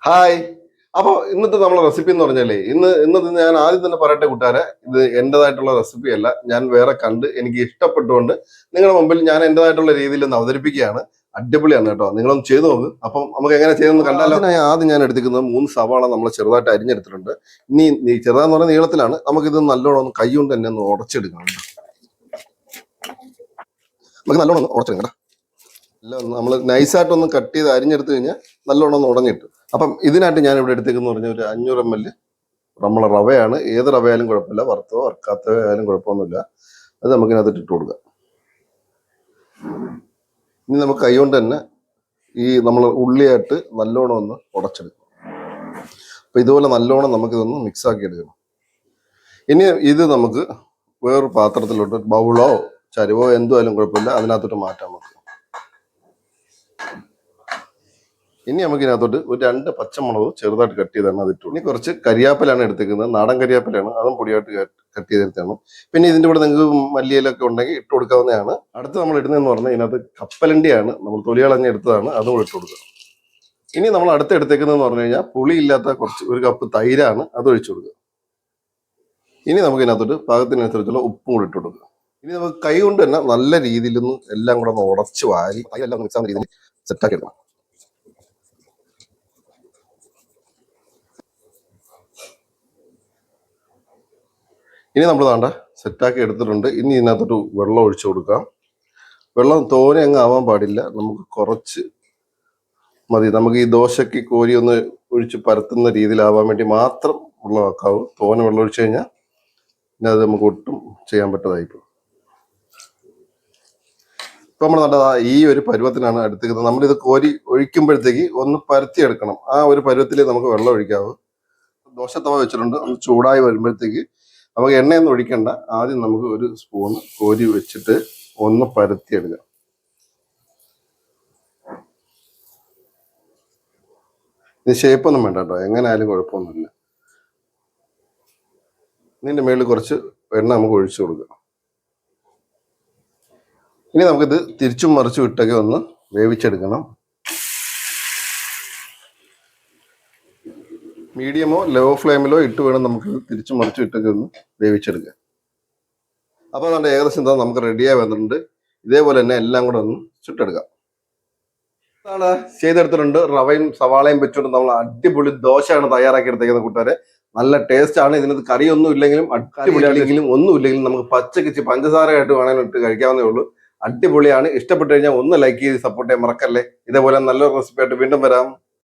Hi. അപ്പോൾ ഇന്നത്തെ നമ്മളെ റെസിപ്പി എന്ന് പറഞ്ഞാലേ ഇന്നത്തെ ഞാൻ ആദ്യം തന്നെ പറയട്ടെ കൂട്ടുകാരെ, ഇത് എന്റേതായിട്ടുള്ള റെസിപ്പി അല്ല. ഞാൻ വേറെ കണ്ട് എനിക്ക് ഇഷ്ടപ്പെട്ടുകൊണ്ട് നിങ്ങളുടെ മുമ്പിൽ ഞാൻ എന്റേതായിട്ടുള്ള രീതിയിൽ ഒന്ന് അവതരിപ്പിക്കുകയാണ്. അടിപൊളിയാണ് കേട്ടോ, നിങ്ങളൊന്ന് ചെയ്തു നോക്ക്. അപ്പം നമുക്ക് എങ്ങനെ ചെയ്തെന്ന് കണ്ടാലോ. അതിനായി ആദ്യം ഞാൻ എടുത്തിരിക്കുന്നത് 3 സവാള നമ്മൾ ചെറുതായിട്ട് അരിഞ്ഞെടുത്തിട്ടുണ്ട്. ഇനി ചെറുതാന്ന് പറഞ്ഞ നീളത്തിലാണ്. നമുക്കിത് നല്ലോണം ഒന്ന് കൈ കൊണ്ട് തന്നെ ഒന്ന് ഉടച്ചെടുക്കണം. നമുക്ക് നല്ലോണം ഒന്ന് ഉടച്ചെടുക്കണം. എല്ലാം നമ്മൾ നൈസായിട്ടൊന്ന് കട്ട് ചെയ്ത് അരിഞ്ഞെടുത്ത് കഴിഞ്ഞാൽ നല്ലോണം ഒന്ന് ഉടഞ്ഞിട്ട്. അപ്പം ഇതിനായിട്ട് ഞാൻ ഇവിടെ എടുത്തേക്കെന്ന് പറഞ്ഞാൽ ഒരു 500 ml നമ്മളെ റവയാണ്. ഏത് റവയായാലും കുഴപ്പമില്ല, വറുത്തോ വറുക്കാത്തോ ആയാലും കുഴപ്പമൊന്നുമില്ല. അത് നമുക്കിനകത്തിട്ട് ഇട്ട് കൊടുക്കാം. ഇനി നമുക്ക് കൈ കൊണ്ട് തന്നെ ഈ നമ്മൾ ഉള്ളിയായിട്ട് നല്ലോണം ഒന്ന് ഉടച്ചെടുക്കണം. അപ്പം ഇതുപോലെ നല്ലോണം നമുക്കിതൊന്ന് മിക്സ് ആക്കി എടുക്കണം. ഇനി ഇത് നമുക്ക് വേറൊരു പാത്രത്തിലോട്ട് ബൗളോ ചരുവോ എന്തുമായാലും കുഴപ്പമില്ല, അതിനകത്തോട്ട് മാറ്റാൻ നമുക്ക്. ഇനി നമുക്ക് ഇതിനകത്തോട്ട് ഒരു 2 പച്ചമുളക് ചെറുതായിട്ട് കട്ട് ചെയ്താണ് അതിട്ടു. ഇനി കുറച്ച് കരിയാപ്പിലാണ് എടുത്തേക്കുന്നത്, നാടൻ കരിയാപ്പിലാണ്, അതും പൊടിയായിട്ട് കട്ട് ചെയ്തെടുത്താണ്. പിന്നെ ഇതിൻ്റെ കൂടെ നിങ്ങൾക്ക് മല്ലിയിലൊക്കെ ഉണ്ടെങ്കിൽ ഇട്ട് കൊടുക്കാവുന്നതാണ്. അടുത്ത് നമ്മൾ ഇടുന്നതെന്ന് പറഞ്ഞാൽ ഇതിനകത്ത് കപ്പലണ്ടിയാണ്, നമ്മൾ തൊലി കളഞ്ഞെടുത്തതാണ്, അതും ഇട്ട് കൊടുക്കുക. ഇനി നമ്മൾ അടുത്ത് എടുത്തേക്കുന്നതെന്ന് പറഞ്ഞു കഴിഞ്ഞാൽ പുളിയില്ലാത്ത ഒരു കപ്പ് തൈരാണ്, അത് ഒഴിച്ചു കൊടുക്കുക. ഇനി നമുക്ക് ഇതിനകത്തോട്ട് പാകത്തിനനുസരിച്ചുള്ള ഉപ്പും കൂടി ഇട്ട് കൊടുക്കുക. ഇനി നമുക്ക് കൈ കൊണ്ട് തന്നെ നല്ല രീതിയിലൊന്ന് എല്ലാം കൂടെ ഒന്ന് ഉടച്ച് വാരി അതിലെല്ലാം മിക്സ് ആവുന്ന രീതിയിൽ സെറ്റാക്കി എടുക്കണം. ഇനി നമ്മൾ താണ്ട സെറ്റാക്കി എടുത്തിട്ടുണ്ട്. ഇനി ഇതിനകത്തോട്ട് വെള്ളം ഒഴിച്ചു കൊടുക്കാം. വെള്ളം തോനെ അങ്ങ് ആവാൻ പാടില്ല, നമുക്ക് കുറച്ച് മതി. നമുക്ക് ഈ ദോശയ്ക്ക് കോരി ഒന്ന് ഒഴിച്ച് പരത്തുന്ന രീതിയിലാവാൻ വേണ്ടി മാത്രം വെള്ളമാക്കാവൂ. തോനെ വെള്ളം ഒഴിച്ചു കഴിഞ്ഞാൽ പിന്നെ അത് നമുക്ക് ഒട്ടും ചെയ്യാൻ പറ്റതായിപ്പോൾ. ഇപ്പം നമ്മൾ നല്ലതാ ഈ ഒരു പരുവത്തിനാണ് എടുത്തിരിക്കുന്നത്. നമ്മളിത് കോരി ഒഴിക്കുമ്പോഴത്തേക്ക് ഒന്ന് പരത്തിയെടുക്കണം. ആ ഒരു പരുവത്തിൽ നമുക്ക് വെള്ളം ഒഴിക്കാവൂ. ദോശത്തവ വെച്ചിട്ടുണ്ട്, ഒന്ന് ചൂടായി വരുമ്പോഴത്തേക്ക് നമുക്ക് എണ്ണയൊന്നും ഒഴിക്കണ്ട. ആദ്യം നമുക്ക് ഒരു സ്പൂൺ കോരി വെച്ചിട്ട് ഒന്ന് പരത്തിയെടുക്കാം. ഇത് ഷേപ്പൊന്നും വേണ്ട കേട്ടോ, എങ്ങനെ ആയാലും കുഴപ്പമൊന്നുമില്ല. ഇതിൻ്റെ മേളിൽ കുറച്ച് എണ്ണ നമുക്ക് ഒഴിച്ചു കൊടുക്കാം. ഇനി നമുക്കിത് തിരിച്ചും മറിച്ചും ഇട്ടൊക്കെ ഒന്ന് വേവിച്ചെടുക്കണം. മീഡിയമോ ലോ ഫ്ലെയിമിലോ ഇട്ട് വേണം നമുക്ക് തിരിച്ചു മറിച്ചു ഇട്ടൊക്കെ ഒന്ന് വേവിച്ചെടുക്കുക. അപ്പോൾ നമ്മുടെ ഏകദേശം എന്താ നമുക്ക് റെഡിയായി വന്നിട്ടുണ്ട്. ഇതേപോലെ തന്നെ എല്ലാം കൂടെ ഒന്ന് ചുട്ടെടുക്കാം. അതാണ് ചെയ്തെടുത്തിട്ടുണ്ട്. റവയും സവാളയും വെച്ചുകൊണ്ട് നമ്മൾ അടിപൊളി ദോശയാണ് തയ്യാറാക്കി എടുത്തേക്കുന്നത് കൂട്ടുകാരെ. നല്ല ടേസ്റ്റ് ആണ്. ഇതിനകത്ത് കറിയൊന്നും ഇല്ലെങ്കിലും അടിപൊളിയാണെങ്കിലും ഒന്നും ഇല്ലെങ്കിലും നമുക്ക് പച്ചക്ക് പഞ്ചസാരയായിട്ട് വേണമെങ്കിൽ ഇട്ട് കഴിക്കാവുന്നേ ഉള്ളൂ. അടിപൊളിയാണ്. ഇഷ്ടപ്പെട്ടു കഴിഞ്ഞാൽ ഒന്ന് ലൈക്ക് ചെയ്ത് സപ്പോർട്ട് ചെയ്യാൻ മറക്കല്ലേ. ഇതേപോലെ നല്ലൊരു റെസിപ്പി ആയിട്ട് വീണ്ടും വരാം.